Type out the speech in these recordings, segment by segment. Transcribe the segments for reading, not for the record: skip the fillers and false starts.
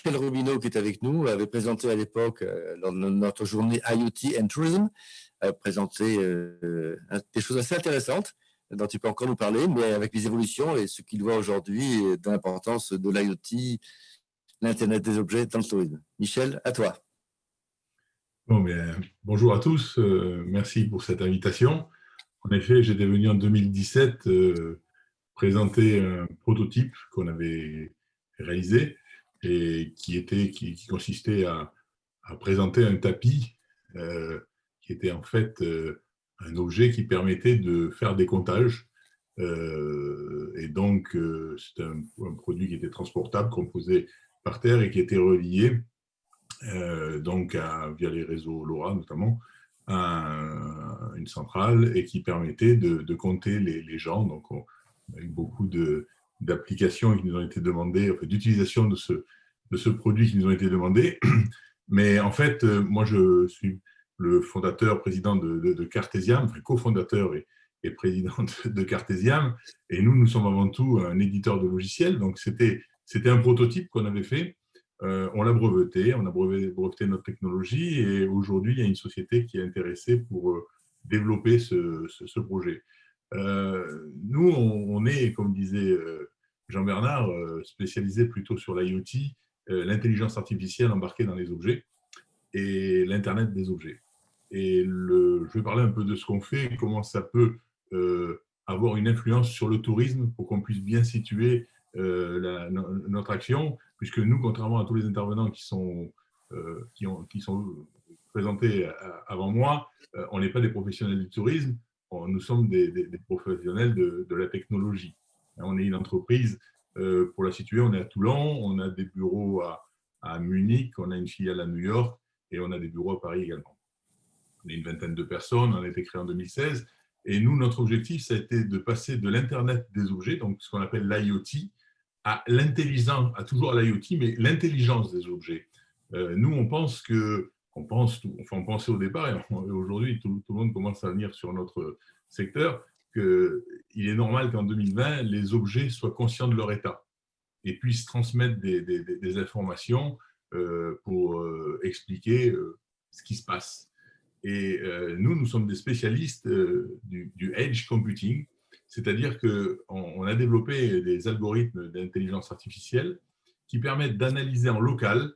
Michel Robineau, qui est avec nous, avait présenté à l'époque, lors de notre journée IoT and Tourism, présenté des choses assez intéressantes dont il peut encore nous parler, mais avec les évolutions et ce qu'il voit aujourd'hui de l'importance de l'IoT, l'Internet des objets dans le tourisme. Michel, à toi. Bon, bien, bonjour à tous, merci pour cette invitation. En effet, j'étais venu en 2017 présenter un prototype qu'on avait réalisé et qui consistait à présenter un tapis qui était en fait un objet qui permettait de faire des comptages. Et donc, c'est un produit qui était transportable, qu'on posait par terre et qui était relié donc via les réseaux LoRa notamment, à une centrale et qui permettait de compter les gens. Donc, on a eu beaucoup d'applications qui nous ont été demandées, enfin, d'utilisation de ce produit qui nous ont été demandées. Mais en fait, moi, je suis le fondateur, président de Cartesiam, enfin, cofondateur et président de Cartesiam. Et nous sommes avant tout un éditeur de logiciels. Donc, c'était un prototype qu'on avait fait. On l'a breveté, on a breveté notre technologie et aujourd'hui, il y a une société qui est intéressée pour développer ce projet. Nous, on est, comme disait Jean-Bernard, spécialisé plutôt sur l'IoT, l'intelligence artificielle embarquée dans les objets et l'Internet des objets. Et je vais parler un peu de ce qu'on fait et comment ça peut avoir une influence sur le tourisme pour qu'on puisse bien situer notre action, puisque nous, contrairement à tous les intervenants qui sont présentés avant moi, on n'est pas des professionnels du tourisme, nous sommes des professionnels de la technologie. On est une entreprise, pour la situer, on est à Toulon, on a des bureaux à Munich, on a une filiale à New York et on a des bureaux à Paris également. On est une vingtaine de personnes, on a été créé en 2016. Et nous, notre objectif, ça a été de passer de l'Internet des objets, donc ce qu'on appelle l'IoT, à l'intelligence, à toujours à l'IoT, mais l'intelligence des objets. Nous, on pensait au départ, et aujourd'hui, tout le monde commence à venir sur notre secteur, qu'il est normal qu'en 2020, les objets soient conscients de leur état et puissent transmettre des informations pour expliquer ce qui se passe. Et nous sommes des spécialistes du edge computing, c'est-à-dire qu'on a développé des algorithmes d'intelligence artificielle qui permettent d'analyser en local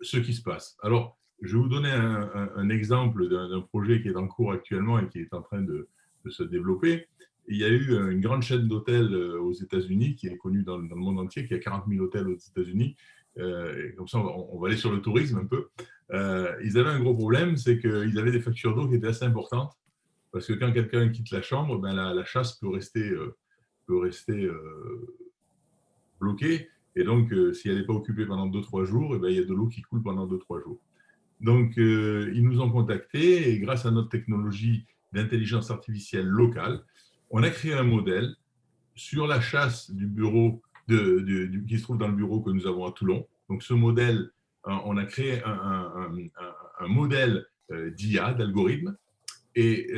ce qui se passe. Alors, je vais vous donner un exemple d'un projet qui est en cours actuellement et qui est en train de se développer. Il y a eu une grande chaîne d'hôtels aux États-Unis qui est connue dans le monde entier, qui a 40 000 hôtels aux États-Unis. Comme ça, on va aller sur le tourisme un peu. Ils avaient un gros problème, c'est qu'ils avaient des factures d'eau qui étaient assez importantes, parce que quand quelqu'un quitte la chambre, ben la chasse peut rester bloquée, et donc si elle n'est pas occupée pendant 2-3 jours, et ben, il y a de l'eau qui coule pendant 2-3 jours. Donc, ils nous ont contactés, et grâce à notre technologie d'intelligence artificielle locale, on a créé un modèle sur la chasse du bureau qui se trouve dans le bureau que nous avons à Toulon. Donc, ce modèle, on a créé un modèle d'IA, d'algorithme, et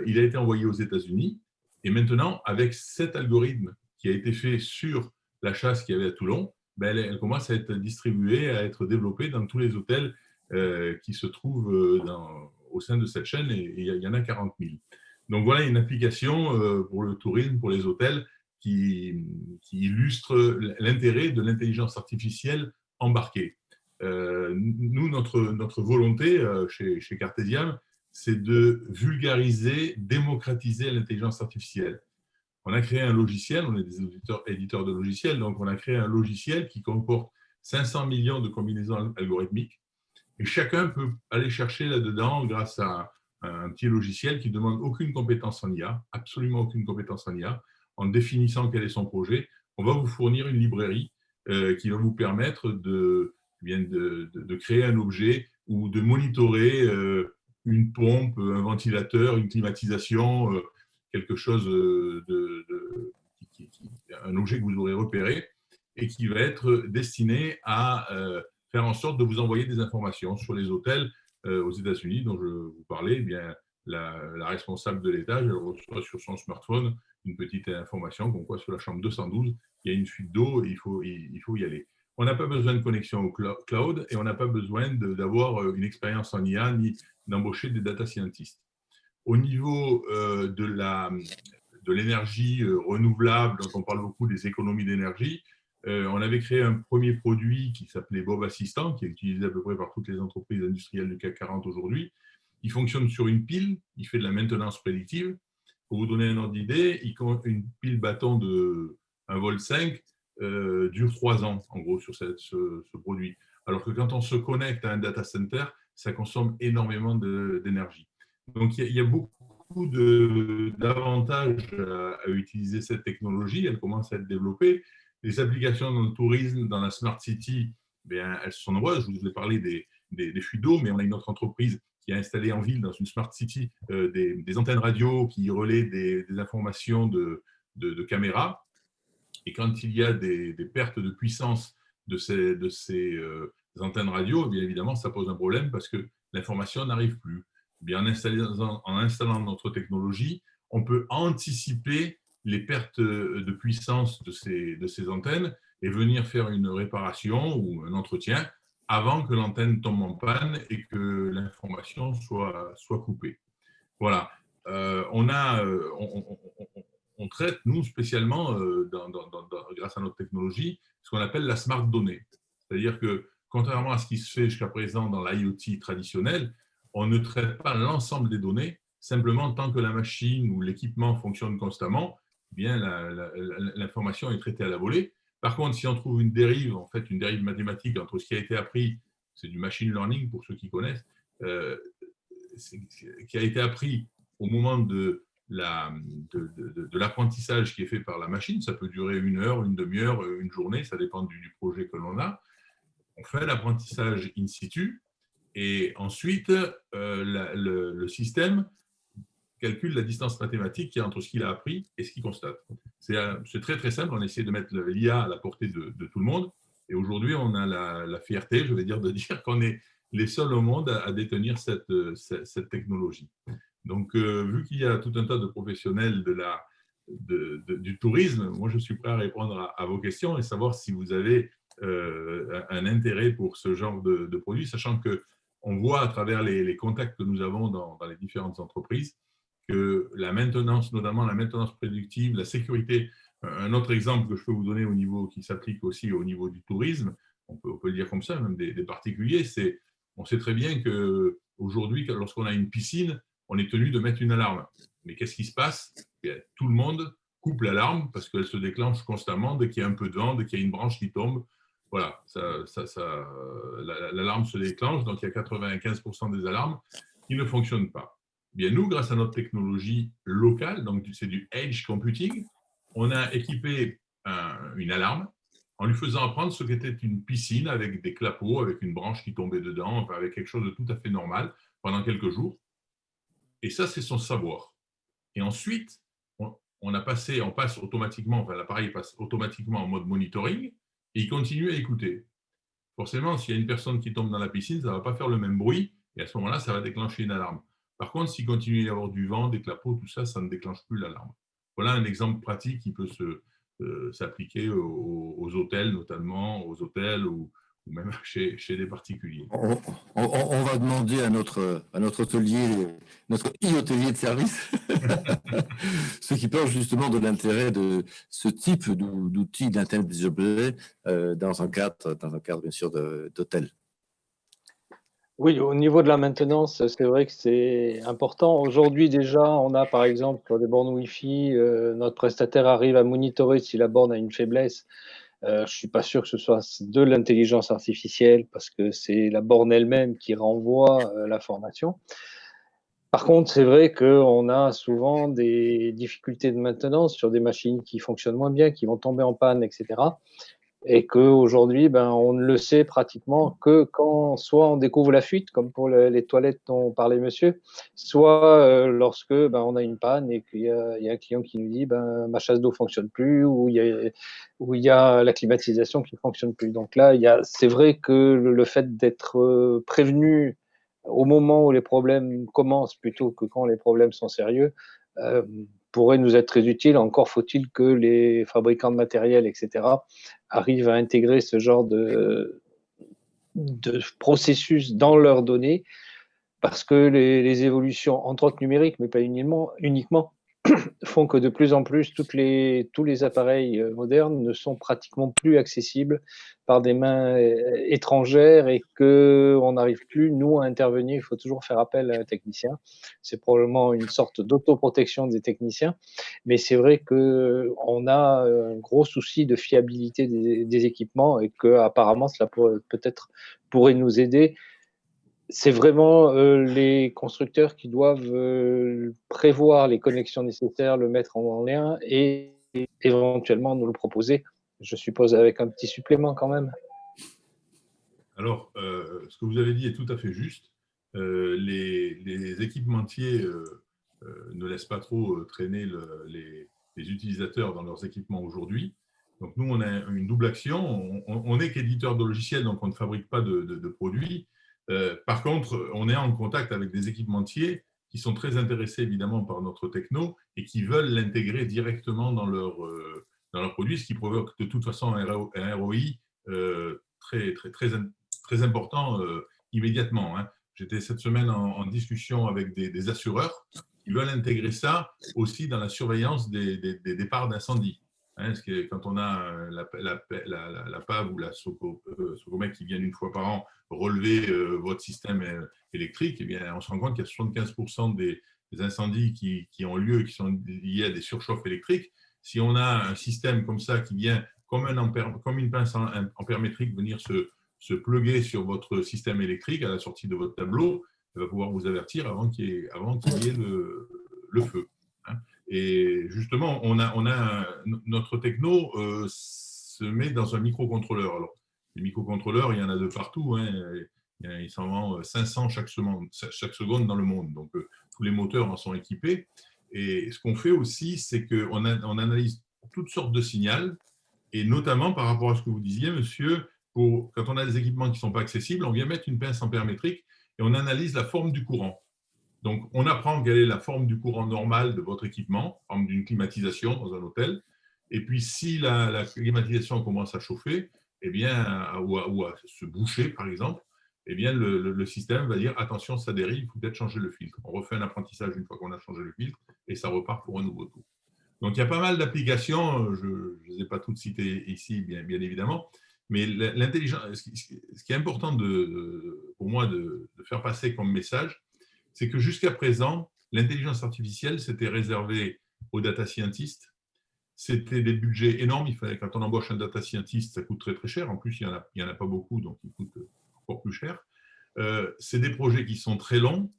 il a été envoyé aux États-Unis. Et maintenant, avec cet algorithme qui a été fait sur la chasse qu'il y avait à Toulon, ben, elle commence à être distribuée, à être développée dans tous les hôtels qui se trouvent au sein de cette chaîne, et il y en a 40 000. Donc voilà une application pour le tourisme, pour les hôtels, qui illustre l'intérêt de l'intelligence artificielle embarquée. Nous, notre volonté chez Cartesiam, c'est de vulgariser, démocratiser l'intelligence artificielle. On a créé un logiciel, on est des éditeurs de logiciels, donc on a créé un logiciel qui comporte 500 millions de combinaisons algorithmiques, et chacun peut aller chercher là-dedans grâce à un petit logiciel qui ne demande aucune compétence en IA, absolument aucune compétence en IA. En définissant quel est son projet, on va vous fournir une librairie qui va vous permettre de créer un objet ou de monitorer une pompe, un ventilateur, une climatisation, quelque chose un objet que vous aurez repéré et qui va être destiné à faire en sorte de vous envoyer des informations sur les hôtels aux États-Unis dont je vous parlais. Eh bien, la responsable de l'étage, elle reçoit sur son smartphone une petite information comme quoi sur la chambre 212, il y a une fuite d'eau et il faut y aller. On n'a pas besoin de connexion au cloud et on n'a pas besoin d'avoir une expérience en IA ni d'embaucher des data scientists. Au niveau de l'énergie renouvelable, dont on parle beaucoup des économies d'énergie, on avait créé un premier produit qui s'appelait Bob Assistant, qui est utilisé à peu près par toutes les entreprises industrielles du CAC 40 aujourd'hui. Il fonctionne sur une pile, il fait de la maintenance prédictive. Pour vous donner un ordre d'idée, une pile bâton de 1,5 V dure 3 ans, en gros, sur ce produit. Alors que quand on se connecte à un data center, ça consomme énormément d'énergie. Donc, il y a beaucoup d'avantages à utiliser cette technologie. Elle commence à être développée. Les applications dans le tourisme, dans la Smart City, bien, elles sont nombreuses. Je vous ai parlé des fuites d'eau, mais on a une autre entreprise qui a installé en ville, dans une Smart City, des antennes radio qui relaient des informations de caméras. Et quand il y a des pertes de puissance de ces antennes radio, bien évidemment, ça pose un problème parce que l'information n'arrive plus. Bien, en installant notre technologie, on peut anticiper les pertes de puissance de ces antennes et venir faire une réparation ou un entretien avant que l'antenne tombe en panne et que l'information soit coupée. Voilà. On traite, nous, spécialement, grâce à notre technologie, ce qu'on appelle la smart donnée. C'est-à-dire que, contrairement à ce qui se fait jusqu'à présent dans l'IoT traditionnel, on ne traite pas l'ensemble des données, simplement tant que la machine ou l'équipement fonctionne constamment, eh bien l'information est traitée à la volée. Par contre, si on trouve une dérive, en fait, une dérive mathématique entre ce qui a été appris, c'est du machine learning pour ceux qui connaissent, qui a été appris au moment de l'apprentissage qui est fait par la machine. Ça peut durer 1 heure, une demi-heure, une journée, ça dépend du projet que l'on a. On fait l'apprentissage in situ et ensuite le système calcule la distance mathématique qu'il y a entre ce qu'il a appris et ce qu'il constate. C'est très très simple, on essaie de mettre l'IA à la portée de tout le monde et aujourd'hui on a la fierté, je vais dire, de dire qu'on est les seuls au monde à détenir cette technologie. Donc, vu qu'il y a tout un tas de professionnels du tourisme, moi, je suis prêt à répondre à vos questions et savoir si vous avez un intérêt pour ce genre de produit, sachant qu'on voit à travers les contacts que nous avons dans les différentes entreprises que la maintenance, notamment la maintenance prédictive, la sécurité, un autre exemple que je peux vous donner qui s'applique aussi au niveau du tourisme, on peut le dire comme ça, même des particuliers, on sait très bien qu'aujourd'hui, lorsqu'on a une piscine, on est tenu de mettre une alarme. Mais qu'est-ce qui se passe? Tout le monde coupe l'alarme parce qu'elle se déclenche constamment dès qu'il y a un peu de vent, dès qu'il y a une branche qui tombe. Voilà, l'alarme se déclenche, donc il y a 95% des alarmes qui ne fonctionnent pas. Bien, nous, grâce à notre technologie locale, donc c'est du edge computing, on a équipé une alarme en lui faisant apprendre ce qu'était une piscine avec des clapots, avec une branche qui tombait dedans, enfin, avec quelque chose de tout à fait normal pendant quelques jours. Et ça, c'est son savoir. Et ensuite, on passe automatiquement, enfin, l'appareil passe automatiquement en mode monitoring et il continue à écouter. Forcément, s'il y a une personne qui tombe dans la piscine, ça ne va pas faire le même bruit et à ce moment-là, ça va déclencher une alarme. Par contre, s'il continue à y avoir du vent, des clapots, tout ça, ça ne déclenche plus l'alarme. Voilà un exemple pratique qui peut s'appliquer aux hôtels, notamment aux hôtels ou même chez des particuliers. On va demander à notre hôtelier, notre e-hôtelier de service, ce qui pense justement de l'intérêt de ce type d'outils d'Internet des objets dans un cadre bien sûr d'hôtel. Oui, au niveau de la maintenance, c'est vrai que c'est important. Aujourd'hui, déjà, on a par exemple sur des bornes Wi-Fi, notre prestataire arrive à monitorer si la borne a une faiblesse. Je ne suis pas sûr que ce soit de l'intelligence artificielle parce que c'est la borne elle-même qui renvoie l'information. Par contre, c'est vrai qu'on a souvent des difficultés de maintenance sur des machines qui fonctionnent moins bien, qui vont tomber en panne, etc. Et qu'aujourd'hui, on ne le sait pratiquement que quand soit on découvre la fuite, comme pour les toilettes dont parlait monsieur, soit lorsque on a une panne et qu'il y a un client qui nous dit ma chasse d'eau ne fonctionne plus ou il y a la climatisation qui ne fonctionne plus. Donc là, c'est vrai que le fait d'être prévenu au moment où les problèmes commencent plutôt que quand les problèmes sont sérieux, pourrait nous être très utile. Encore faut-il que les fabricants de matériel, etc., arrivent à intégrer ce genre de processus dans leurs données, parce que les évolutions, entre autres numériques, mais pas uniquement, font que de plus en plus tous les appareils modernes ne sont pratiquement plus accessibles par des mains étrangères et qu'on n'arrive plus, nous, à intervenir. Il faut toujours faire appel à un technicien. C'est probablement une sorte d'autoprotection des techniciens, mais c'est vrai qu'on a un gros souci de fiabilité des équipements et qu'apparemment cela peut-être pourrait nous aider. C'est vraiment les constructeurs qui doivent prévoir les connexions nécessaires, le mettre en lien et éventuellement nous le proposer, je suppose avec un petit supplément quand même. Alors, ce que vous avez dit est tout à fait juste. Les équipementiers ne laissent pas trop traîner les utilisateurs dans leurs équipements aujourd'hui. Donc, nous, on a une double action. On n'est qu'éditeur de logiciels, donc on ne fabrique pas de produits. Par contre, on est en contact avec des équipementiers qui sont très intéressés évidemment par notre techno et qui veulent l'intégrer directement dans leurs produits, ce qui provoque de toute façon un ROI très important immédiatement. J'étais cette semaine en discussion avec des assureurs qui veulent intégrer ça aussi dans la surveillance des départs d'incendie. Parce que quand on a la PAV ou la Socomec qui viennent une fois par an relever votre système électrique, eh bien, on se rend compte qu'il y a 75% des incendies qui ont lieu, qui sont liés à des surchauffes électriques. Si on a un système comme ça qui vient comme une pince ampère-métrique venir se plugger sur votre système électrique à la sortie de votre tableau, elle va pouvoir vous avertir avant qu'il y ait le feu. Et justement, notre techno se met dans un microcontrôleur. Alors, les microcontrôleurs, il y en a de partout. Il s'en vend 500 chaque seconde dans le monde. Donc, tous les moteurs en sont équipés. Et ce qu'on fait aussi, c'est qu'on analyse toutes sortes de signaux, et notamment par rapport à ce que vous disiez, monsieur, quand on a des équipements qui ne sont pas accessibles, on vient mettre une pince ampère-métrique et on analyse la forme du courant. Donc, on apprend quelle est la forme du courant normal de votre équipement, forme d'une climatisation dans un hôtel. Et puis, si la climatisation commence à chauffer, eh bien, ou à se boucher, par exemple, eh bien, le système va dire « Attention, ça dérive, il faut peut-être changer le filtre ». On refait un apprentissage une fois qu'on a changé le filtre et ça repart pour un nouveau tour. Donc, il y a pas mal d'applications. Je ne les ai pas toutes citées ici, bien évidemment. Mais l'intelligence, ce qui est important pour moi de faire passer comme message, c'est que jusqu'à présent, l'intelligence artificielle, c'était réservé aux data scientists. C'était des budgets énormes. Quand on embauche un data scientist, ça coûte très, très cher. En plus, il n'y en a pas beaucoup, donc il coûte encore plus cher. C'est des projets qui sont très longs.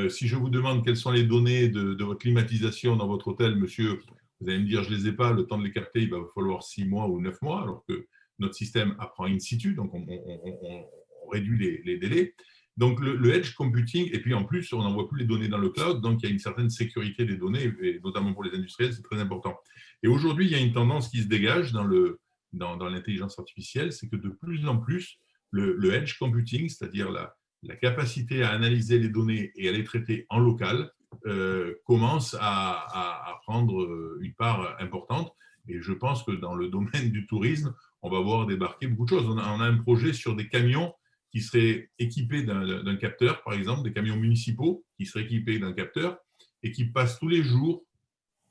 Si je vous demande quelles sont les données de votre climatisation dans votre hôtel, monsieur, vous allez me dire, je ne les ai pas, le temps de les capter, il va falloir 6 mois ou 9 mois, alors que notre système apprend in situ, donc on réduit les délais. Donc, le edge computing, et puis en plus, on n'envoie plus les données dans le cloud, donc il y a une certaine sécurité des données, et notamment pour les industriels, c'est très important. Et aujourd'hui, il y a une tendance qui se dégage dans l'intelligence artificielle, c'est que de plus en plus, le edge computing, c'est-à-dire la capacité à analyser les données et à les traiter en local, commence à prendre une part importante. Et je pense que dans le domaine du tourisme, on va voir débarquer beaucoup de choses. On a un projet sur des camions qui seraient équipés d'un capteur, par exemple, des camions municipaux qui seraient équipés d'un capteur et qui passent tous les jours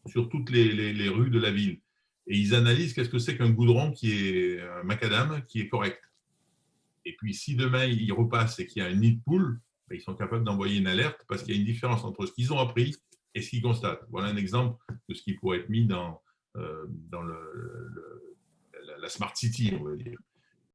sur toutes les rues de la ville. Et ils analysent qu'est-ce que c'est qu'un goudron qui est un macadam qui est correct. Et puis, si demain, ils repassent et qu'il y a un nid de poule, ils sont capables d'envoyer une alerte parce qu'il y a une différence entre ce qu'ils ont appris et ce qu'ils constatent. Voilà un exemple de ce qui pourrait être mis dans la Smart City, on va dire.